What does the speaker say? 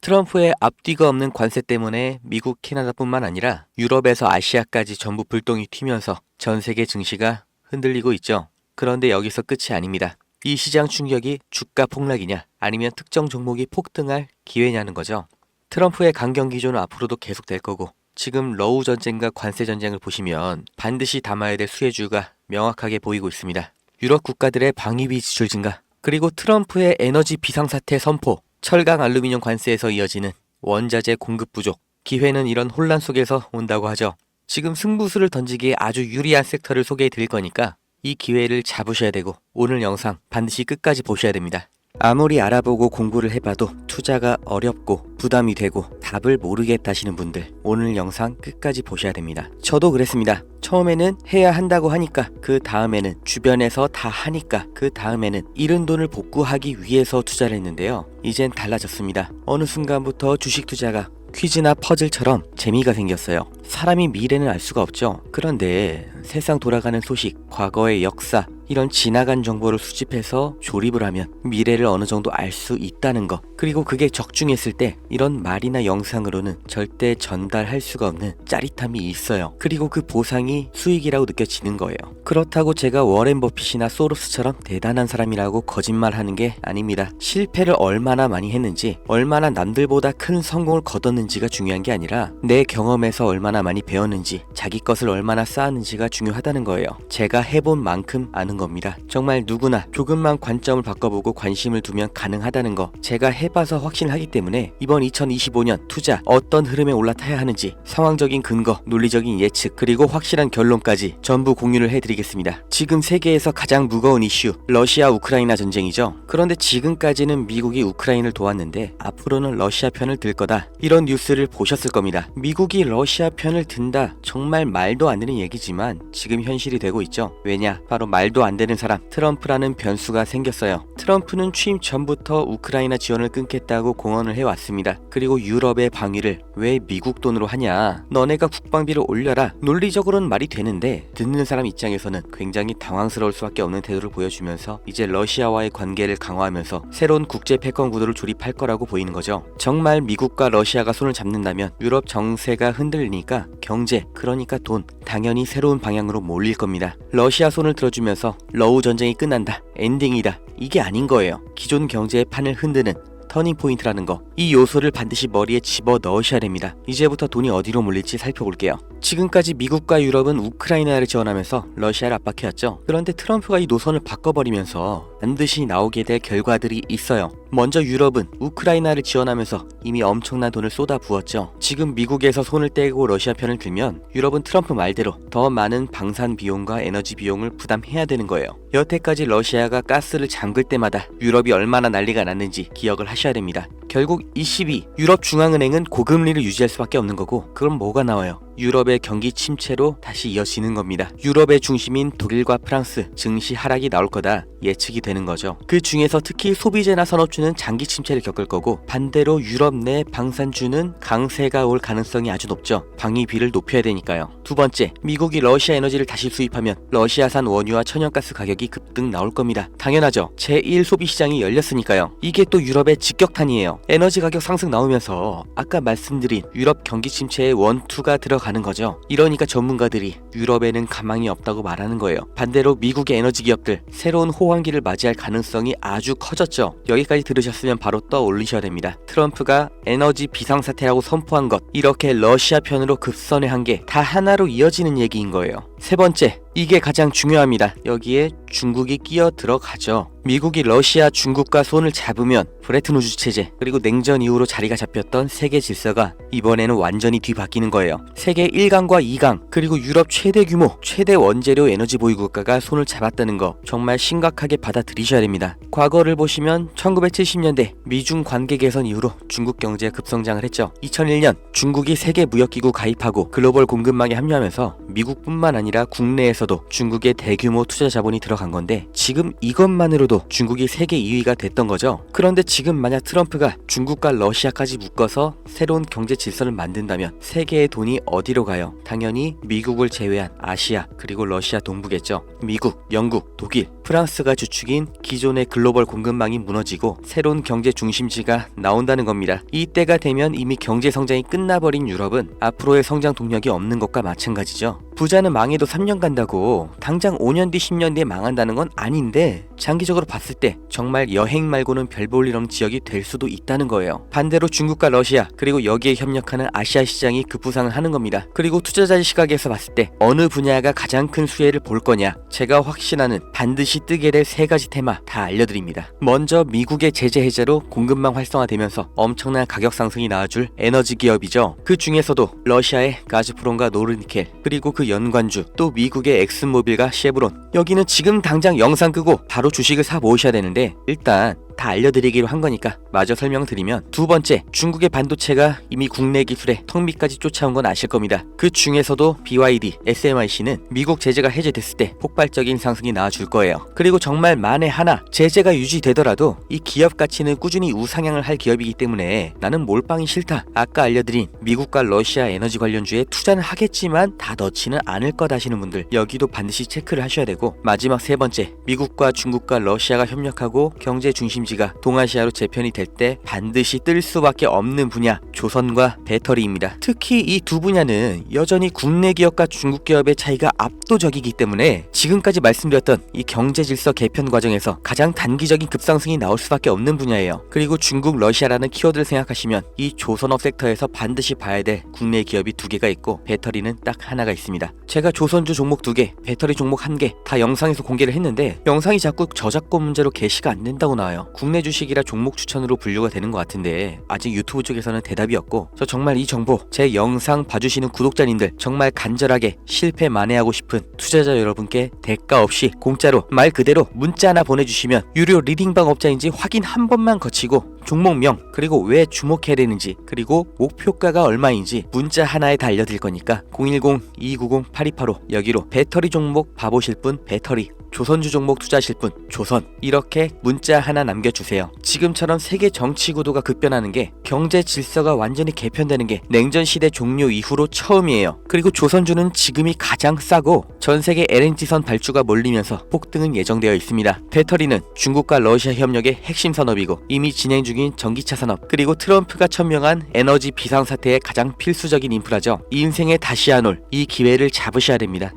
트럼프의 앞뒤가 없는 관세 때문에 미국, 캐나다뿐만 아니라 유럽에서 아시아까지 전부 불똥이 튀면서 전 세계 증시가 흔들리고 있죠. 그런데 여기서 끝이 아닙니다. 이 시장 충격이 주가 폭락이냐 아니면 특정 종목이 폭등할 기회냐는 거죠. 트럼프의 강경 기조는 앞으로도 계속될 거고, 지금 러우 전쟁과 관세 전쟁을 보시면 반드시 담아야 될 수혜주가 명확하게 보이고 있습니다. 유럽 국가들의 방위비 지출 증가, 그리고 트럼프의 에너지 비상사태 선포, 철강 알루미늄 관세에서 이어지는 원자재 공급 부족, 기회는 이런 혼란 속에서 온다고 하죠. 지금 승부수를 던지기에 아주 유리한 섹터를 소개해 드릴 거니까 이 기회를 잡으셔야 되고, 오늘 영상 반드시 끝까지 보셔야 됩니다. 아무리 알아보고 공부를 해봐도 투자가 어렵고 부담이 되고 답을 모르겠다 하시는 분들, 오늘 영상 끝까지 보셔야 됩니다. 저도 그랬습니다. 처음에는 해야 한다고 하니까, 그 다음에는 주변에서 다 하니까, 그 다음에는 잃은 돈을 복구하기 위해서 투자를 했는데요. 이젠 달라졌습니다. 어느 순간부터 주식 투자가 퀴즈나 퍼즐처럼 재미가 생겼어요. 사람이 미래는 알 수가 없죠. 그런데 세상 돌아가는 소식, 과거의 역사, 이런 지나간 정보를 수집해서 조립을 하면 미래를 어느 정도 알 수 있다는 거, 그리고 그게 적중했을 때 이런 말이나 영상으로는 절대 전달할 수가 없는 짜릿함이 있어요. 그리고 그 보상이 수익이라고 느껴지는 거예요. 그렇다고 제가 워렌 버핏이나 소로스처럼 대단한 사람이라고 거짓말하는 게 아닙니다. 실패를 얼마나 많이 했는지, 얼마나 남들보다 큰 성공을 거뒀는지가 중요한 게 아니라 내 경험에서 얼마나 많이 배웠는지, 자기 것을 얼마나 쌓았는지가 중요하다는 거예요. 제가 해본 만큼 아는 겁니다. 정말 누구나 조금만 관점을 바꿔보고 관심을 두면 가능하다는 거, 제가 해봐서 확신하기 때문에 이번 2025년 투자 어떤 흐름에 올라타야 하는지 상황적인 근거, 논리적인 예측, 그리고 확실한 결론까지 전부 공유를 해드리겠습니다. 지금 세계에서 가장 무거운 이슈, 러시아 우크라이나 전쟁이죠. 그런데 지금까지는 미국이 우크라이나를 도왔는데 앞으로는 러시아 편을 들 거다, 이런 뉴스를 보셨을 겁니다. 미국이 러시아 편을 든다, 정말 말도 안 되는 얘기지만 지금 현실이 되고 있죠. 왜냐? 바로 말도 안 되는 사람, 트럼프라는 변수가 생겼어요. 트럼프는 취임 전부터 우크라이나 지원을 끊겠다고 공언을 해왔습니다. 그리고 유럽의 방위를 왜 미국 돈으로 하냐, 너네가 국방비를 올려라, 논리적으로는 말이 되는데 듣는 사람 입장에서는 굉장히 당황스러울 수밖에 없는 태도를 보여주면서 이제 러시아와의 관계를 강화하면서 새로운 국제 패권 구도를 조립할 거라고 보이는 거죠. 정말 미국과 러시아가 손을 잡는다면 유럽 정세가 흔들리니까 경제, 그러니까 돈, 당연히 새로운 방향으로 몰릴 겁니다. 러시아 손을 들어주면서 러우 전쟁이 끝난다, 엔딩이다, 이게 아닌 거예요. 기존 경제의 판을 흔드는 터닝포인트라는 거, 이 요소를 반드시 머리에 집어 넣으셔야 됩니다. 이제부터 돈이 어디로 몰릴지 살펴볼게요. 지금까지 미국과 유럽은 우크라이나를 지원하면서 러시아를 압박해왔죠. 그런데 트럼프가 이 노선을 바꿔버리면서 반드시 나오게 될 결과들이 있어요. 먼저 유럽은 우크라이나를 지원하면서 이미 엄청난 돈을 쏟아부었죠. 지금 미국에서 손을 떼고 러시아 편을 들면 유럽은 트럼프 말대로 더 많은 방산 비용과 에너지 비용을 부담해야 되는 거예요. 여태까지 러시아가 가스를 잠글 때마다 유럽이 얼마나 난리가 났는지 기억을 하셔야 됩니다. 결국 ECB, 유럽중앙은행은 고금리를 유지할 수밖에 없는 거고, 그럼 뭐가 나와요? 유럽의 경기 침체로 다시 이어지는 겁니다. 유럽의 중심인 독일과 프랑스 증시 하락이 나올 거다 예측이 되는 거죠. 그 중에서 특히 소비재나 산업주는 장기 침체를 겪을 거고, 반대로 유럽 내 방산주는 강세가 올 가능성이 아주 높죠. 방위비를 높여야 되니까요. 두 번째, 미국이 러시아 에너지를 다시 수입하면 러시아산 원유와 천연가스 가격이 급등 나올 겁니다. 당연하죠. 제1 소비시장이 열렸으니까요. 이게 또 유럽의 직격탄이에요. 에너지 가격 상승 나오면서 아까 말씀드린 유럽 경기 침체의 원투가 들어가는 거죠. 이러니까 전문가들이 유럽에는 가망이 없다고 말하는 거예요. 반대로 미국의 에너지 기업들 새로운 호황기를 맞이할 가능성이 아주 커졌죠. 여기까지 들으셨으면 바로 떠올리셔야 됩니다. 트럼프가 에너지 비상사태라고 선포한 것, 이렇게 러시아 편으로 급선회 한 게 다 하나로 이어지는 얘기인 거예요. 세 번째, 이게 가장 중요합니다. 여기에 중국이 끼어 들어가죠. 미국이 러시아, 중국과 손을 잡으면 브레튼 우즈 체제, 그리고 냉전 이후로 자리가 잡혔던 세계 질서가 이번에는 완전히 뒤바뀌는 거예요. 세계 1강과 2강, 그리고 유럽 최대 규모, 최대 원재료 에너지 보유 국가가 손을 잡았다는 거 정말 심각하게 받아들이셔야 됩니다. 과거를 보시면 1970년대 미중 관계 개선 이후로 중국 경제가 급성장을 했죠. 2001년 중국이 세계무역기구 가입하고 글로벌 공급망에 합류하면서 미국뿐만 아니라 국내에서도 중국의 대규모 투자 자본이 들어간 건데, 지금 이것만으로도 중국이 세계 2위가 됐던 거죠. 그런데 지금 만약 트럼프가 중국과 러시아까지 묶어서 새로운 경제 질서를 만든다면 세계의 돈이 어디로 가요? 당연히 미국을 제외한 아시아, 그리고 러시아 동부겠죠. 미국, 영국, 독일, 프랑스가 주축인 기존의 글로벌 공급망이 무너지고 새로운 경제 중심지가 나온다는 겁니다. 이때가 되면 이미 경제 성장이 끝나버린 유럽은 앞으로의 성장 동력이 없는 것과 마찬가지죠. 부자는 망해도 3년 간다고 당장 5년 뒤 10년 뒤에 망한다는 건 아닌데 장기적으로 봤을 때 정말 여행 말고는 별 볼 일 없는 지역이 될 수도 있다는 거예요. 반대로 중국과 러시아 그리고 여기에 협력하는 아시아 시장이 급부상을 하는 겁니다. 그리고 투자자의 시각에서 봤을 때 어느 분야가 가장 큰 수혜를 볼 거냐, 제가 확신하는 반드시 뜨게 될 세 가지 테마 다 알려드립니다. 먼저 미국의 제재 해제로 공급망 활성화되면서 엄청난 가격 상승이 나와줄 에너지 기업이죠. 그 중에서도 러시아의 가즈프롬과 노르니켈, 그리고 그 연관주 또 미국의 엑슨모빌과 쉐브론, 여기는 지금 당장 영상 끄고 바로 주식을 사 모으셔야 되는데 일단 다 알려드리기로 한 거니까 마저 설명드리면, 두 번째, 중국의 반도체가 이미 국내 기술에 턱 밑까지 쫓아온 건 아실 겁니다. 그 중에서도 BYD, SMIC는 미국 제재가 해제됐을 때 폭발적인 상승이 나와줄 거예요. 그리고 정말 만에 하나 제재가 유지되더라도 이 기업 가치는 꾸준히 우상향을 할 기업이기 때문에 나는 몰빵이 싫다, 아까 알려드린 미국과 러시아 에너지 관련주에 투자는 하겠지만 다 넣지는 않을 것 하시는 분들, 여기도 반드시 체크를 하셔야 되고, 마지막 세 번째, 미국과 중국과 러시아가 협력하고 경제 중심지가 동아시아로 재편이 될 때 반드시 뜰 수밖에 없는 분야, 조선과 배터리입니다. 특히 이 두 분야는 여전히 국내 기업과 중국 기업의 차이가 압도적이기 때문에 지금까지 말씀드렸던 이 경제 질서 개편 과정에서 가장 단기적인 급상승이 나올 수밖에 없는 분야예요. 그리고 중국, 러시아라는 키워드를 생각하시면 이 조선업 섹터에서 반드시 봐야 될 국내 기업이 두 개가 있고 배터리는 딱 하나가 있습니다. 제가 조선주 종목 2개, 배터리 종목 1개 다 영상에서 공개를 했는데 영상이 자꾸 저작권 문제로 게시가 안 된다고 나와요. 국내 주식이라 종목 추천으로 분류가 되는 것 같은데 아직 유튜브 쪽에서는 대답이 없고, 저 정말 이 정보 제 영상 봐주시는 구독자님들 정말 간절하게 실패 만회하고 싶은 투자자 여러분께 대가 없이 공짜로 말 그대로 문자 하나 보내주시면 유료 리딩방 업자인지 확인 한 번만 거치고 종목명, 그리고 왜 주목해야 되는지, 그리고 목표가가 얼마인지 문자 하나에 다 알려드릴 거니까 010-290-8285 여기로 배터리 종목 봐보실 분 배터리, 조선주 종목 투자하실 분 조선, 이렇게 문자 하나 남겨주세요. 지금처럼 세계 정치 구도가 급변하는 게, 경제 질서가 완전히 개편되는 게 냉전 시대 종료 이후로 처음이에요. 그리고 조선주는 지금이 가장 싸고 전 세계 LNG선 발주가 몰리면서 폭등은 예정되어 있습니다. 배터리는 중국과 러시아 협력의 핵심 산업이고 이미 진행 중인 전기차 산업, 그리고 트럼프가 천명한 에너지 비상사태의 가장 필수적인 인프라죠. 인생에 다시 안 올 이 기회를 잡으셔야 됩니다.